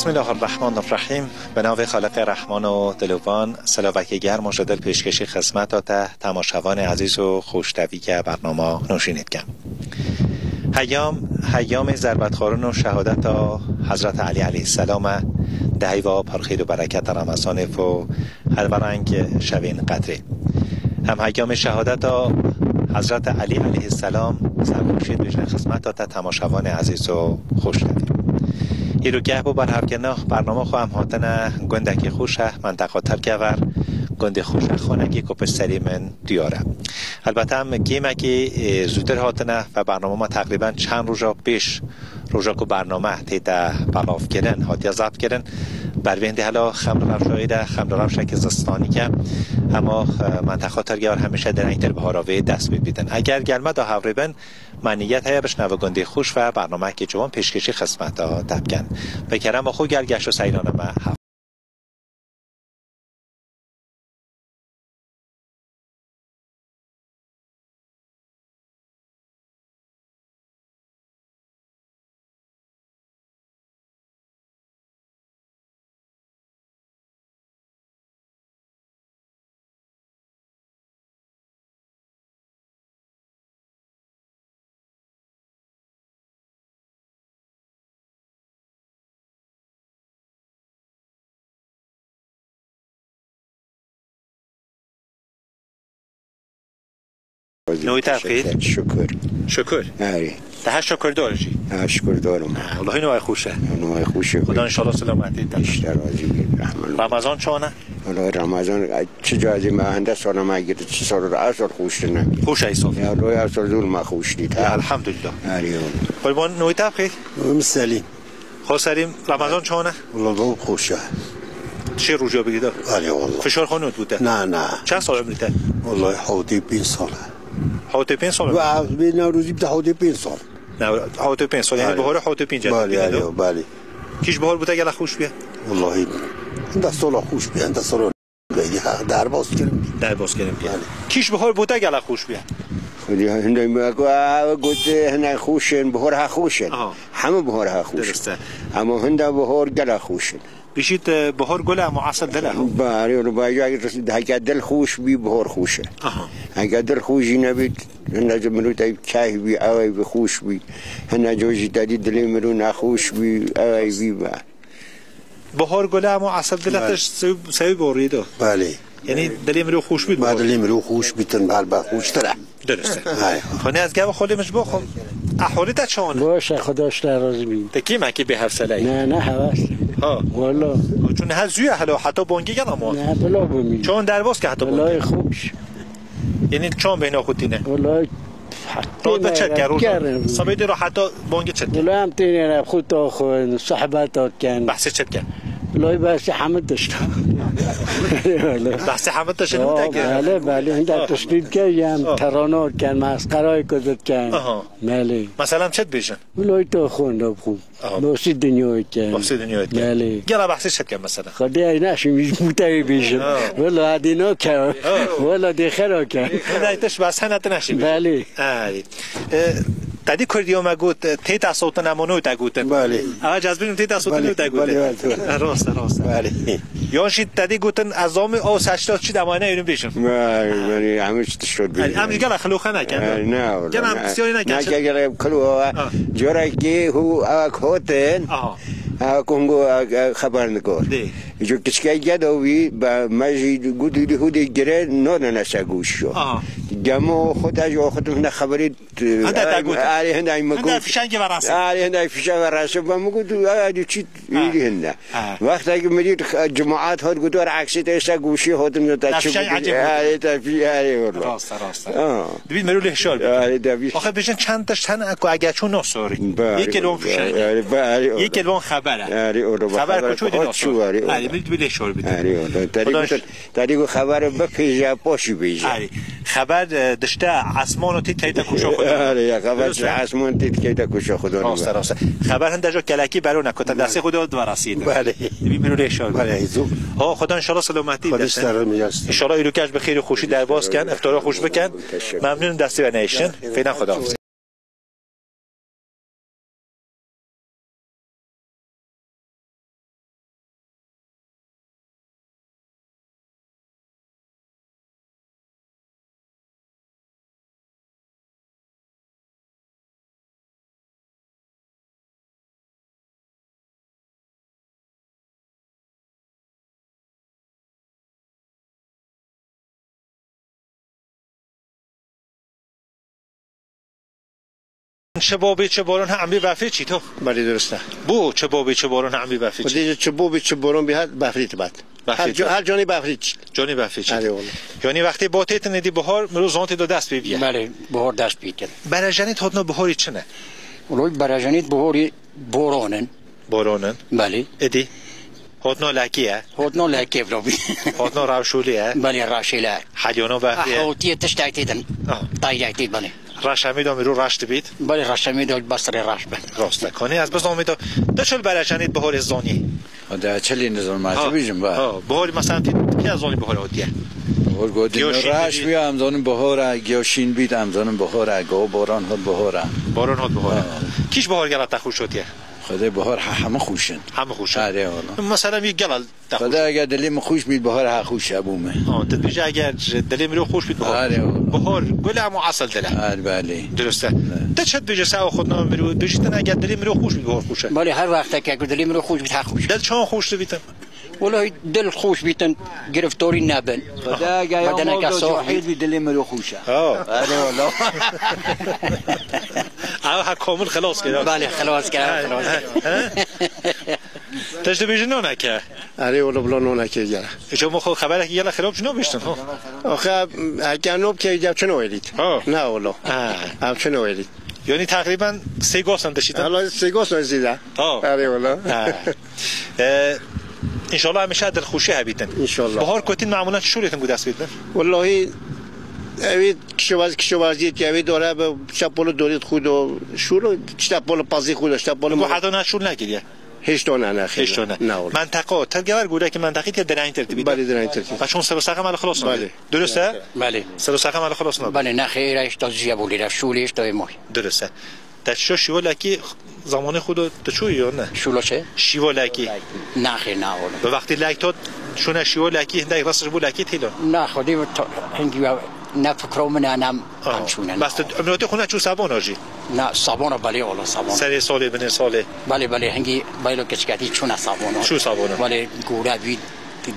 بسم الله الرحمن الرحیم. به نام خالق رحمان و دلوان. سلاوکی گرم و شدل پیشکشی خدمت تا تماشاوان عزیز و خوشتوی که برنامه نوشینید کم. حیام ضربتخوارون و شهادت حضرت علی علیه السلام دهی و پرخیر و برکت رمضان و هلورنگ شوین قدری. هم حیام شهادت حضرت علی علیه السلام سرخوشید بیشن خدمت تا تماشاوان عزیز و خوشتوی. ایرو گه بو برهفکنه برنامه خواهم هاتن گندکی خوشه منطقه ترکور گند خوشه خانگی کپش سری من دیاره. البته هم گیمه که زودتر هاتنه و برنامه ما تقریبا چند روزا پیش روزا که برنامه تیتا بلاف کردن هاتی ضبط کردن بر وینده حالا خمر رفشایده خمر رفشه که زستانی که اما منطقه ترکور همیشه در این تر بهاراوی دست بیدن. اگر گلمه دا هوریبن منیت های بشنو گنده خوش و برنامه که جوان پیشکشی خدمت ها دبکن بکرم خو گلگشت و سیرانه ما نوی تفقید؟ شکر آره ده شکر دارشی؟ شکر دارم والله نوی خوشه نوی خوشه خدا انشالله سلامتی بیشتر راضی بید رمضان چانه؟ والله رمضان چه جازی ما هنده سال ما گیرد چه سال رو اصل خوشت نگید خوش ای صافی یا روی اصل دول ما خوش دید الحمدلله آره قربان نوی تفقید؟ نوی سلیم خسریم رمضان چانه؟ والله دو خوشه چه روزا بگیده؟ آره والله فشار خانوت بوده؟ نه چند سال عمریته؟ والله حوضی 5 ساله حوضی 5 سال؟ و بین روزی بده حوضی 5 سال حوضی 5 سال یعنی بهار حوضی 5 بله کیش بهار بوده گله خوش بیه؟ والله ده سال خوش بیه ده سال در باز کردیم بیه کیش بهار بوده گله خوش بیه؟ خودی هنده میگو گوته هنده خوشن بهار ها خوشن همه بهار ها خوشن اما هنده بهار گله خوشن بیشید بهار گل اما اصل دله بله رو باید اگر دل خوش بی بهار خوشه اگر دل خوشی نبید هنده مرو تایب که بی اوی بی خوش بی هنده جوشی دادی دلی مرو نخوش بی اوی بی با بهار گل اما اصل دلتش سوی باریده بله یعنی دلی مرو خوش بید بعد دلی مرو خوش بیتن بل خوش تره درسته خانه از گوه خالیمش بخون احوالی تا چانه باشه خداش در راضی بید تکی مکی به حفصله نه حواس والا چون هزوی حالا حتی بانگی گن اما نه بلا بمید چون در باز که حتی بانگی والله خوبش یعنی چون بین خودینه والله راد به چک کرد سبیدی رو حتی بانگی چک کرد والله هم تینه رب خود تا خود صحبت کن بحثی چک کرد والله بحثی حمد داشتم بحثی حمد داشتم بله هنده تشنید کردیم ترانات کن مسخرهای کدت کن بله مثلا چت بیشن والله تا خوندم خوب باسی دنیای کن بله گلا بحثی چت کن مثلا خدا اینش میموتای بیشن والله ادینا کن والله دیخرا کن خدایتش بس هنت نشی بله تدی کردی ما گفت تیتا صوت نمونو تا گفتن بله آ جذبیم تیتا صوت نمونو تا گفتن راست بله یاشید تدی گفتن ازام او 80 چی دمانه اینو بیشم بله همش شد همش گلا خلوخه نکرد نه گلا بسیاری نکرد نه گلا کلو جورا کی هو اکوتن کنگو خبر نکرد جو کشکی جداوی با مجید گودی هودی گره نشا گوشو جمع خودش و خودم خبری آره هنده هنده فشنگ وراسه آره هنده فشنگ وراسه و مگو تو آره چی ایدی هنده وقتی که میدید جماعت هات گودار عکسی تیسا گوشی هاتم جو تا چی آره تفی آره راست دوید مرو لحشار بید آخه بشن چند تاش تن اکو اگر چون نصاری یک کلون فشنگ یک کلون خبره خبر کچو دی نصاری آره بید لحشار بید تاریگو خبر بپیجه پاشی بیجه خبر دشته عصمان و تید که ایتا کشا خدا آره خبر عصمان تید که ایتا کشا خدا راست خبر هنده جا کلکی برو نکتا دسته خدا دو رسید بله ببینو ریشار بله ایزو خدا ان شاء الله سلامتی داشته ان شاء الله ایروکش به خیر و خوشی در باز کن افطار خوش بکن ممنون دسته و نیشن فعلا خدا چه بابی چه بارون هم بفری چی تو؟ بله درسته. بو چه بابی چه بارون هم بفری چی؟ چه بابی چه بارون بیاد بفریت بعد. هر جانی بفریت. جانی بفری چی؟ آره والله. یعنی وقتی باتیت ندی بهار مرو زانت دو دست بیبیه. بله بهار دست بیکن. برای هاتنا بهاری چنه؟ ولوی برای بهاری بارانن. بارانن. بله. ادی. هاتنا لکیه. هاتنا لکیه بروی. هاتنا راوشولیه. بله راوشوله. حیونا بفریه. هاوتیه تشتایتیدن. تاییدید بله. رشمی دام رو رشت بید. بله رشمی دام بسر رشت بید. راست کنی از بس نامیدا. دچل برای بهار زانی. ده چلی نظام معتبیجم با. بهاری مثلا کی از زانی بهار هاتیه؟ بهار گودی راش بیا امزان بهار گیاشین بید امزان بهار گو باران هات بهاره. باران هات بهاره. کیش بهار گلت خوش شدیه؟ خدای بهار همه خوشن. همه خوشن. آره والا. مثلا یک گلال تخوش. خدای اگر دلیم خوش بید بهار ها خوشه بومه. تدبیج اگر دلیم رو خوش بید بهار. آره والا. بهار گل هم اصل دله. آره بله. درسته. تشد بیج سعی خودنا میرو بیشتر اگر دلیم رو خوش بید بهار خوشه. بله هر وقت که دلیم رو خوش بید ها خوش. دل چون خوش بیتن. والله دل خوش بیتن گرفتاری نبن. خدای اگر یه موقع صاحب بید دلیم رو خوشه. آره والا. ها کامل خلاص کرد. بله خلاص کرد. تشد بیج نه که. آره والا بلا نه که جرا. شما خو خبره که یلا خراب شنو بیشتن ها. آخه اگر نوب که جاب چنو ولید. نه والا. هم چنو ولید. یعنی تقریبا 3 گاس هم داشتید. الان 3 گاس نزیده. آره والا. ان شاء الله همیشه دل خوشی هبیتن. ان شاء الله. بهار کوتین معمولا شوریتن گود است بیتن. والله اوید کشاورزی که اوید داره به شپول دورید خود و شور شپول پازی خود شپول ما حدا نشول نگیریه. هیچ تو نه خیلی. هیچ تو نه. منطقه ترگور گوره که منطقه که در این ترتیبی. بله در این ترتیب. و چون سر ساقه مال خلاص بله. درسته؟ بله. سر ساقه مال خلاص نه. بله نه خیرش تا زیبولی را شولش تا ماه. درسته. تا شو لکی زمان خود تو چوی یا نه؟ شولو چه؟ شیوا لکی. نه خیر نه ولی. به وقتی لک تو شونه شیوا لکی هندای راستش بود لکی تیلا. نه خودی هنگی نه فکرم من همشونه. بس امروز خونه چو صابون آجی. نه صابون بله والا صابون. سری ساله بن ساله. بله هنگی باید کشکتی چون صابون. چو صابون. بله گوره بید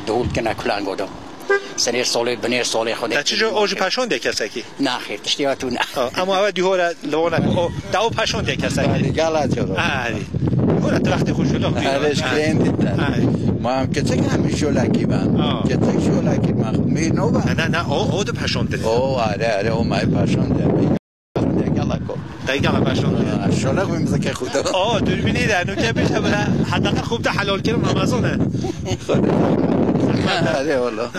دول کنه کلان گودم. سنیر ساله بنیر ساله خودی. چجور آجی پشان دیگه کسکی؟ نه خیر تشتیاتون نه. اما اول دیوار لونه داو پشان دیگه کسکی. گلات یارو. گوره تو وقتی خوش شلو. هرش کلند. ما هم کسی که همیشه شلکی من. کسی شلکی من می نو با. نه آد پشان داره. آره او مای پشان داره. دیگه پشان. شلک میمزه که خدا. دوربینی در نوکه بیشتر بله حداقل خوب تا حلال کردم رمضانه. آره والا.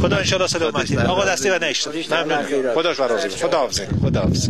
خدا ان شاء الله سلامتی. آقا دستی و نشت. ممنون. خداش راضی. خداحافظ. خداحافظ.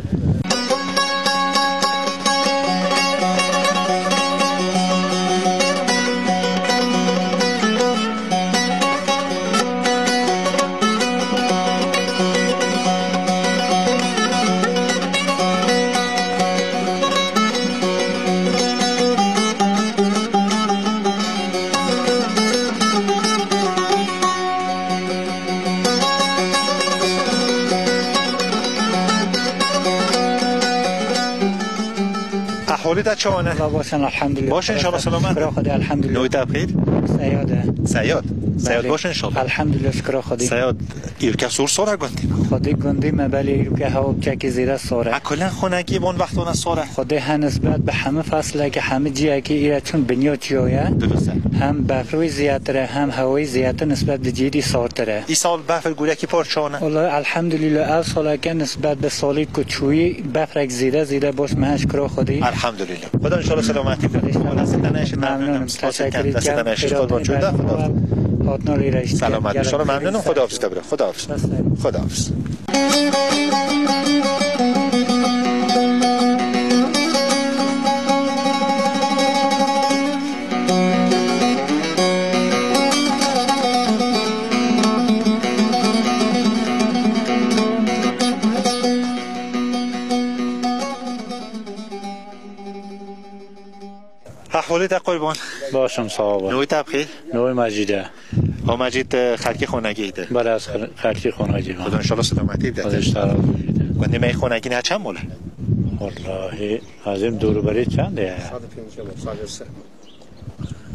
حالت چونه؟ باشن الحمدلله. باشه ان شاء الله سلامت. خدا الحمدلله. نویت بخیر؟ سیاد باشه ان شاء الله. الحمدلله شکر خدا. سیاد ایرکه سور سوره گندی. خدا گندی مبلی ایرکه هوا چکی زیره سوره. کلا خونگی بون وقتونه سوره. خدا هنسبت به همه فصله که همه جایی که ایره چون بنیاد چیه؟ درسته. هم بفروی زیادتره هم هوای زیادتر نسبت به جدی سارتره. این سال بفر گوله کی پارچانه؟ والله الحمدلله اول سال که نسبت به سالی کوچویی بفرک زیده باش ماش کرو خدایی. الحمدلله. خدا ان شاء الله سلامتی کنه. ممنونم. تشکر سلامت ان شاء الله. ممنونم. خداحافظ کبره. خداحافظ. احوالت قربان باشم صاحب. نوی تبخیر؟ نوی مجیده. مجید خلکی خونگی ایده؟ بله از خلکی خونگی. خدا انشالله سلامتی بده. خودش طرف میده. گنده می خونگی نه چند موله؟ والله از این دور بری چنده؟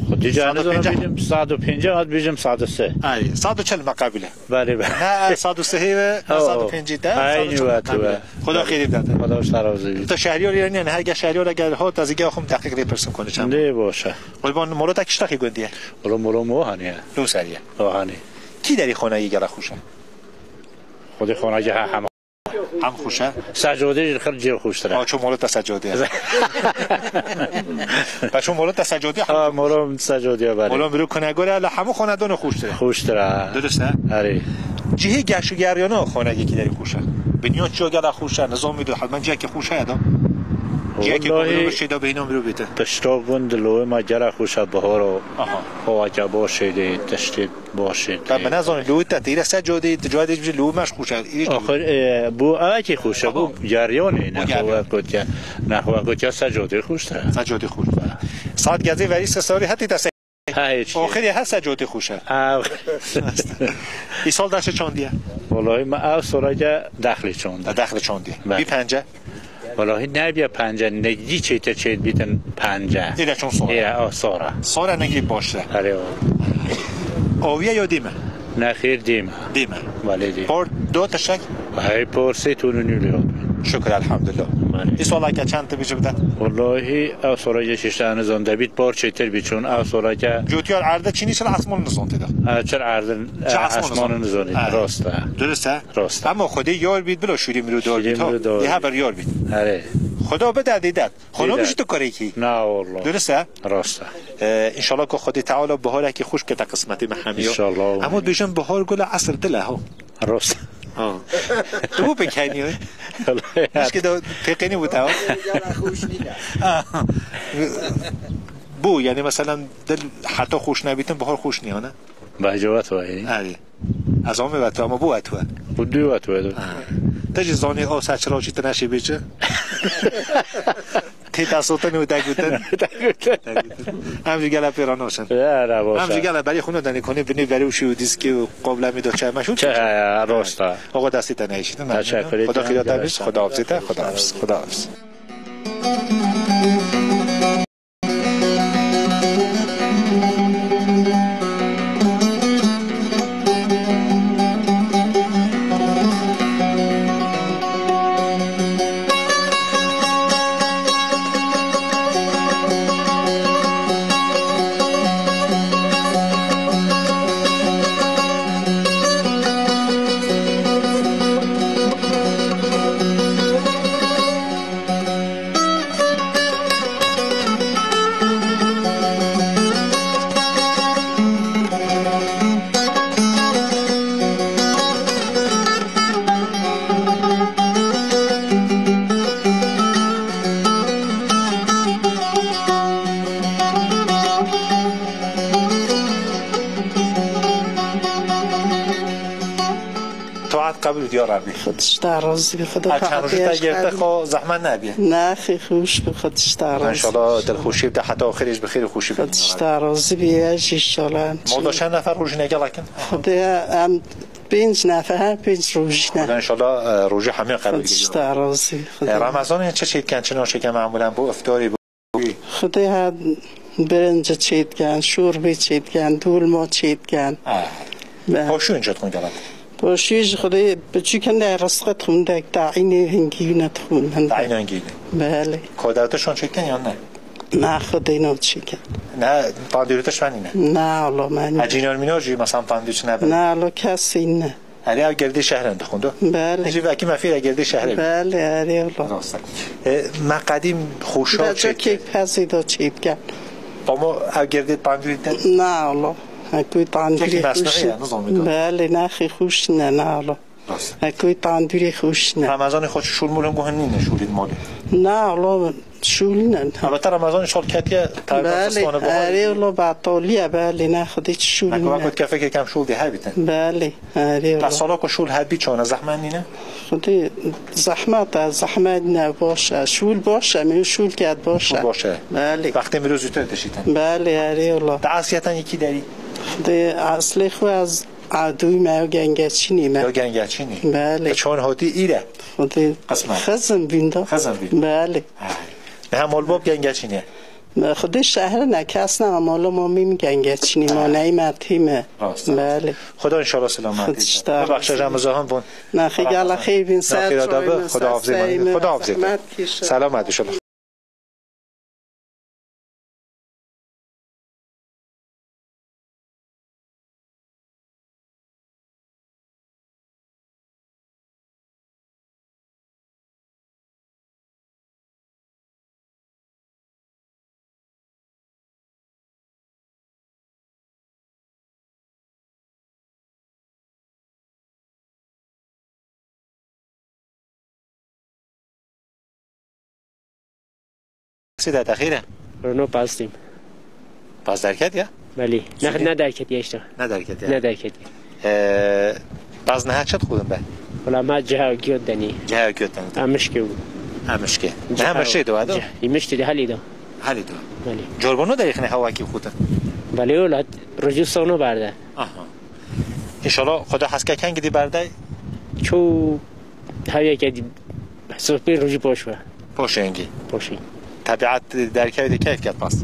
خودی جانزون بیجم 150 هات بیجم 103 ای 140 مقابله بله بله نه 103 و 150 ده خدا خیری بده خدا راضی تو شهریار ایرانی نه هر شهریار اگر ها تازگی خم دقیق بپرسم کنه چند نه باشه قربان مولو تکشتاقی گندیه مولو موهانیه لو سریه موهانی کی داری خونه ای گلا خوشه خود خونه جه هم خوشه سجاده خیلی جه خوش داره چون مولو سجاده بچون مولو سجاده مولو سجاده بله مولو برو کنه گره الا همو خونه دون خوش داره درسته آره جهه گشو گریانا خونگی کی داری خوشه بنیاد چو گلا خوشه نظام میدو حتما جه که خوشه ادا جه که گلو بشیدا بینام رو بیته پشتا گند لوی ما جرا خوشه بهارو خواجه باشه تشتید باشه من نزان لوی تطیر سجاده تجاده بجی لوی مش خوشه آخر بو آکی خوشه بو جریانه نخواه کجا سجاده خوشه سجاده خوشه ساعت گزی وری سساری حتی تسه آخری هست سجاده خوشه ای سال داشته چاندیه والله ما او سراجه دخلی چاندیه بی پنجه والله نه بیا پنجه نگی چیت بیتن پنجه ایره چون سوره سوره نگی باشه آویه یا دیمه؟ نه خیر دیمه ولی دیمه پر دو تشک؟ های پر سه تونو نیلیاد شکر الحمدلله این ساله که چند تا بیشه بده؟ والله او سراجه ششته نزانده بیت پر چیتر بیچون او سراجه جوتیار عرده چینی چرا اسمان نزانده ده؟ چرا عرده اسمان نزانده راسته درسته؟ اما خودی یار بید بلا شوری میرو دار بید ها یه بر یار بید خدا بده دیدت خدا بشی تو کاری کی نه والله درسته راسته انشالله که خودی تعالی بهاره که خوش که تا قسمتی محمیو انشالله اما بیشم بهار گل عصر دله ها راسته تو بکنی های نیست که دو پیقینی بود ها بو یعنی مثلا دل حتی خوش نبیتن بهار خوش نیانه بجوات وای از آن میبت اما بو اتوه بودو اتوه تجی زانی آسه چرا چی تنشی بیچه تی تصوتن و دگوتن همجی گله پیران هاشن همجی گله برای خونه دنی کنی بینی بری وشی و دیسکی و قابله میدو چه مشون چه راسته آقا دستی تنهیشیدن خدا خیلیات همیست خدا حافظیده خدا حافظ قبل دیار ربی خودش راضی خدا چند روزی تا گرفته خو زحمت نبیه نه خیلی خوش به خودش راضی ان شاء الله دل خوشی بده حتی آخرش بخیر خوشی بده خودش راضی بیه ان شاء الله ما چند نفر روزی نگه لکن خدا هم 5 نفر 5 روزی نه ان شاء الله روزی همه قبل خودش راضی رمضان چه چیت کن چه نوشه که معمولا بو افطاری بو خدا برنج چیت کن شوربه چیت کن دولما چیت کن پاشو اینجا تون گلت باشیش خدای بچی کنده رسخت خونده تعیین هنگیونه تخون تعیین هنگیونه بله کادرتشون چیت کن یا نه نه خدای نو چی کن نه پاندیرتش منی نه الله من اجینار میناجی مثلا پاندیرش نه نه الله کسی نه هری او گردی شهرند خوندو بله جی وکی مفیر گردی شهر بله هری الله ما قدیم خوشا چیت که پسیدا چیت کن با ما او گردی پاندیرت نه الله اکوی تاندوری خوش بله نه خیلی خوش نه الله اکوی تاندوری خوش نه رمضان خود شول مولم گوهنی نشولید مالی نه الله شول نه البته رمضان شال کتیه بله اره الله بعطالیه بله نه خودی شول نه نکوه کد که فکر کم شول دی هبیتن بله اره الله پس که شول هبی چونه زحمت نینه خودی زحمت نه باشه شول باشه میو شول کرد باشه بله وقتی میرو زودتر تشیتن بله اره الله تعصیتا یکی داری ده اصلی خو از عدوی ما گنگچینی ما گنگچینی بله چون هاتی ایره خودی خزم بینده بله بله نه مال باب گنگچینه خودش شهر نکس نه مالا ما میگن گچنی ما نیمتیمه. بله خدا ان شاء الله سلامتی ببخش رمضان بون نه خیلی الله خیر بین سر خدا حافظ سلامت شما. در دخیره؟ رونو پاستیم. پاس درکت یا؟ بله. نه درکت یاشته. نه درکت یا؟ نه درکت. باز نه چت خودم به. ولی ما جه گیود دنی. جه گیود دنی. امشکه بود. امشکه. نه همشه دو عدو. ایمشتی ده حالی دو. حالی دو. بله. جربانو داری خنه هوا کی خوده. بله ولاد رجوع سونو برده. آها. انشالله خدا حسکه کنگ دی برده. چو هایی که سوپی رجوع پاشوه. پاشنگی. پاشنگ. طبیعت در کی کیف کرد پس.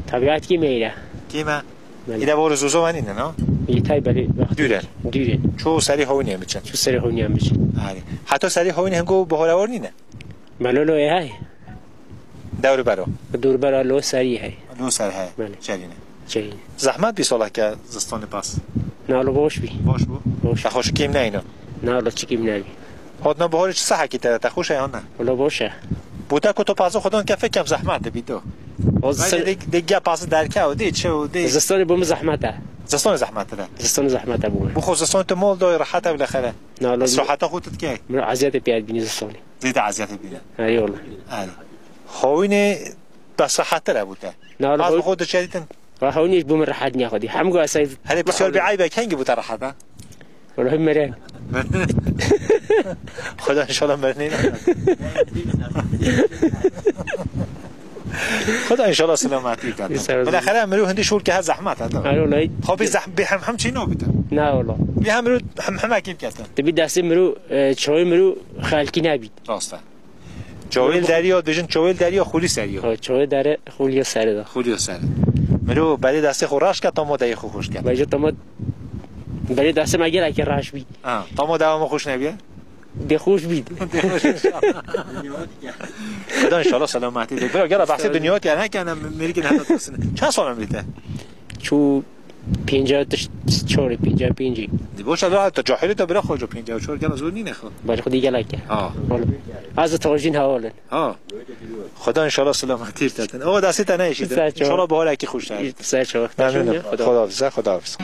طبیعت کی میره؟ کی ما؟ ایده بار زوزو من اینه نه؟ ایتای بله وقت. دوره. چو سری هونی میچن. چو سری هونی میچن. آره. حتی سری هونی هم گو بهارور نینه. ملولو های. دور برا لو سری های. لو سری های. بله. چرینه. زحمت بی ساله که زستان پس. نه لو باش بی. باش بو. باش. خوش کیم نه اینا. نه لو چی کیم نه بی. خودنا بهار چه صحه کی تر خوشه یا نه؟ ولی باشه. بوده که تو پاسو خودان که فکر کم زحمت بیدو. دیگه پاس درکه و دی چه و دی. زستان بوم زحمته. زستان زحمته. زستان زحمته بوم. بخو زستان تو مال دای راحت بالاخره. نه لا. راحت خودت کی؟ من عزیت بیاد بینی زستانی. زید عزیت بیاد. آره والله. آره. خوینه بس راحت تر بوده. نه لا. خود چریتن. خوینش بوم راحت نخودی. همگو اساید. هلی بسیار بعیبه کنگی بود راحت. والله هم مرن. خدا ان شاء الله مرنین. خدا ان شاء الله سلامتی بده. بالاخره امرو هندی شور که هر زحمت هست. آره والله. خب زحمت به هم چی نبوده. نه والله. به امرو هم اکیب کردن. تبی دست مرو چای مرو خالکی نبید. راسته. چویل دریا بجن چویل دریا خولی سریا. چویل دره خولی سر ده. خولی سر. مرو برای دست خوراش که تامو دای خوش کرد. باید تامو برای دست مگر که راش بید. تامو دوام خوش نبیه؟ به خوش بید. خدا ان شاء الله سلامتی ده. برای بحث دنیا که نه کنم میری که نه تاسنه. چند سالم بیته؟ چو 54 55. دیگه شده تا جاهلی تا برای خود 54 گلا زور نینه خود. برای خودی گلا که. از تاجین حواله. خدا ان شاء الله سلامتی بده. او دستی تا نشید. ان شاء الله به حال کی خوش تر. سر چه خدا حافظ.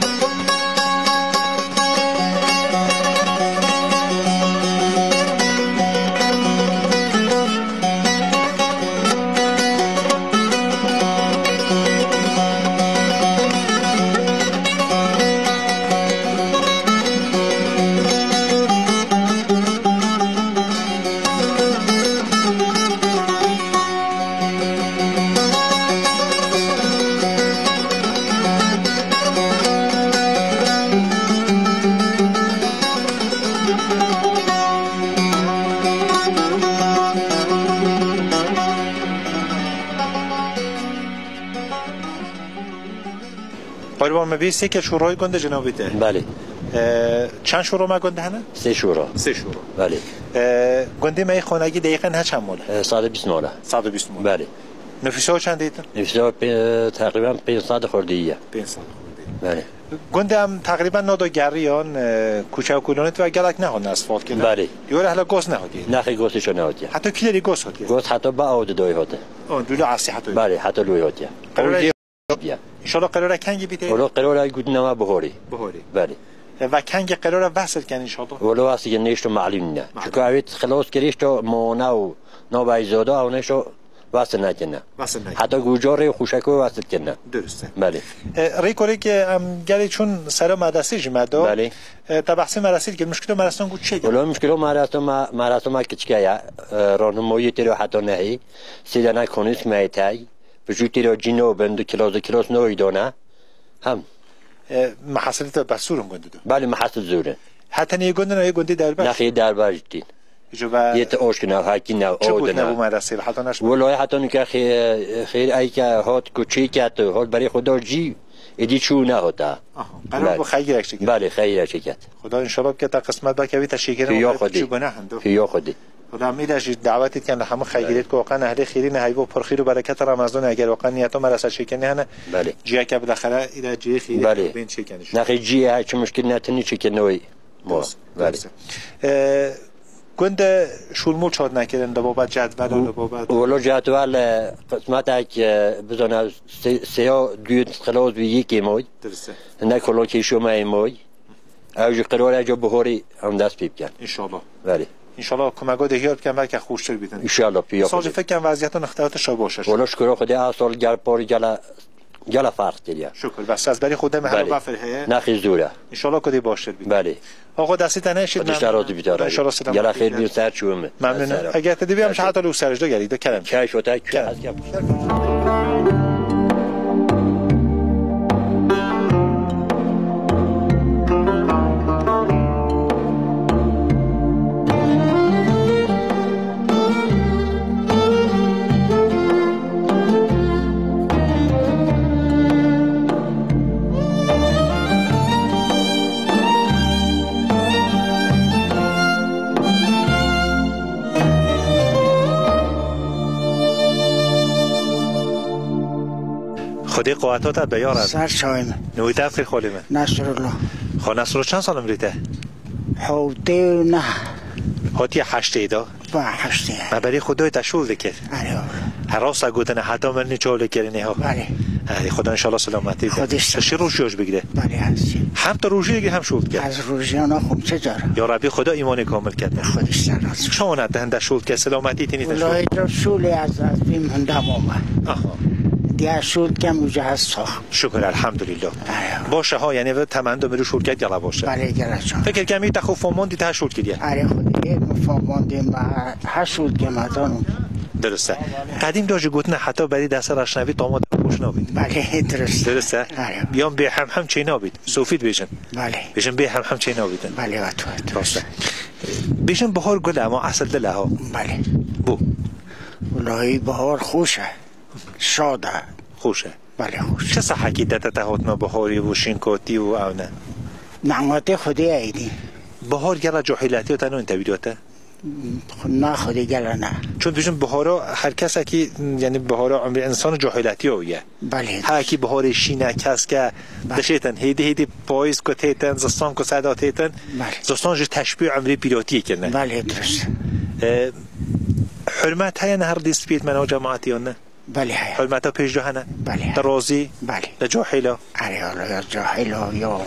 قربان مبیستی که شورای گنده جنابیته. بله. چند شورا ما گنده هنه؟ 3 شورا. بله. گنده می خانگی دقیقاً ها چند ماله؟ 120 ماله. 120 ماله. بله. نفیسه ها چند دیدن؟ نفیسه ها تقریبا 500 خورده‌ایه. 500 خورده‌ای. بله. گنده هم تقریبا ناداگریان کوچه و کلونت و گلک نهان اسفالت کنه. بله. دیوار حالا گوس نهادی. نه خیلی گوسش نهادی. حتی کلی گوس هادی. گوس حتی با آود دای هاته. دولو عصی حتی. بله حتی لوی هاتی. ان شاء الله قراره کنگی بیته. ولی قراره گودنما بهاری. بله. و کنگ قراره وصل کن ان شاء الله. ولی واسه که نیشتو معلوم نه. چون اوید خلاص کریشتو موناو نابایزاده او نیشتو وصل نکنه. حتی گوجاره خوشکو وصل کنه. درسته. بله. ریکوری که گلی چون سر مدرسه جمعه. بله. تا بحث مدرسه که مشکل مدرسه گوش چه؟ ولی مشکل مدرسه که چیه؟ راهنمایی تیرو حتی نهی. سیدنا کنیس میتای. بجوتی رو جینو بند کلاس نوعی دانه هم محصولات بسورم گنده دو. بله محصول زوره. حتی نیه گنده نه گنده دربار. نخی دربار جدید. یه اوش کنه هاکی نه چه بود نبو مدرسه حتی نش والله حتی نکه خیر ای که هات کوچی کرد هات برای خدا جی ایدی چو نه هاتا قرار خیرش کرد بله خیرش کرد خدا ان شاء الله که تا قسمت با که تشکر یا خودی یا خودی خدا میداش دعوتی کنه همه خیریت که واقعا اهل خیری نه هیو پرخیر و برکت رمضان اگر واقعا نیت ما رسا شکنه نه بله جیا که بالاخره اینا جی خیری بله. بین شکنش نه جی هیچ مشکل نتونی چکنوی ما بله كنت شو الموت نکردن بابت جدول و بابت ولو جدول قسمت که بزنه سیا دوت خلاص به یکی موی درسته نه کلا که شما موی اوج قرار جو بهاری هم دست پیب کرد ان شاء الله بله ان شاء الله کمک دهیار کنم بلکه خوشتر بیدن ان شاء الله پیا سال فکر کنم وضعیت نختات شو باشه ولو شکر خدا اصل گل پاری گل فرق دیگه شکر بس از برای خودم هر بفره نه خیزوره ان شاء الله کدی باشه بله آقا دستی تنه شد من شرایط بیداره ان شاء الله سلام گل خیر بیر سر چومه ممنون اگر تدی بیام حتی لو سرجدا گرید کلام چای شوتا خودی قواتات بیارد سر چایم نویت افری خالیمه نصر الله خان نصر الله چند سالم ریته حوته نه هاتی 8 ایدا با 8 ما برای خدای تشول دکر آره هراس گفتن حتی من نچول کردنی ها بله خدا ان شاء الله سلامتی بده چه روشیش بگیره بله هستی هم تا روشی دیگه هم شول کرد از روزیانا خوب چه داره یا ربی خدا ایمان کامل کرد خودش سراز چون دهنده شول که سلامتی تینی تشول والله تو شولی از بیم هندم اومد آها دیگه شول کم اوجه هست شکر الحمدلله باشه ها یعنی تمند میرو شول کرد یلا باشه بله گرچان فکر کنم این تخففموندی ته شول کردی آره خودی یک مفهموندی ما هشول که مدانم درسته قدیم داشت گفتن حتی برای دست رشنوی داماد خوش نبید بله درسته بیام به هم چی نبید سفید بشن بله بشن به هم چی نبیدن بله درسته بشن بهار گل اما اصل دل ها بله بو والله بهار خوشه شاده خوشه بله خوشه چه صحکی دتا هاتنا بهاری و شینکاتی و اونه نعمت خودی ایدی بهار گلا جاهلیتی تنو انت ویدیوته نه خودی گلا نه چون بجن بهارا هر کس کی یعنی بهارا عمر انسان جاهلیتی اویه بله هر کی بهار شینه کس که دشیتن هیدی پاییز کو تیتن زستان کو صدا تیتن زستان ج تشبیه عمری پیلوتی کنه بله درست حرمت های هر دیسپیت من و جماعتی نه بله حرمت ها پیش جهنه بله درازی بله لجاهلا یا جاهلا یا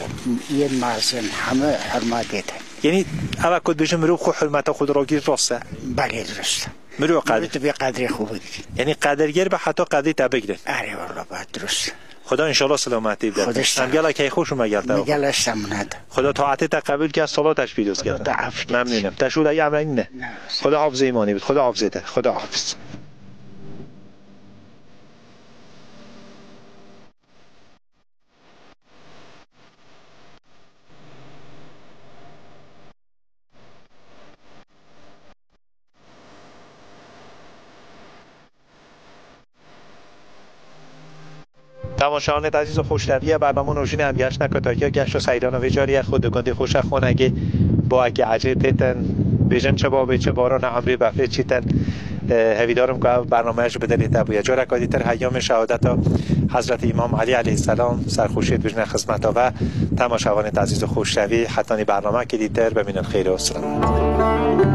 یه مازن همه حرمت دیده یعنی اول کد بجم رو خو حرمت خود را گیر راسته بله درست مرو قدر به قدر خوبی یعنی قدرگر به حتی قدری تبگیره آره والله بعد درست خدا ان شاء الله سلامتی بده هم گلا کی خوش مگلتا مگلش تمناد خدا طاعت تقبل که صلاتش پیروز کرد ممنونم تشود ای امر نه خدا حافظ ایمانی بود خدا حافظته خدا حافظ تماشاگران عزیز و خوشروی برنامه نوشین هم گشت نکاتاکیا گشت و سیدان و ویجاری خود گنده خوش خونگی با اگه عجل تیتن بیژن چه بابه چه باران عمری بفه چیتن هویدارم که برنامهش بدلی تبویه جا رکادی تر حیام شهادت حضرت امام علی علیه السلام سرخوشید بجن خدمت و تماشاگران عزیز و خوشروی حتانی برنامه که دیتر ببینن خیر و سلام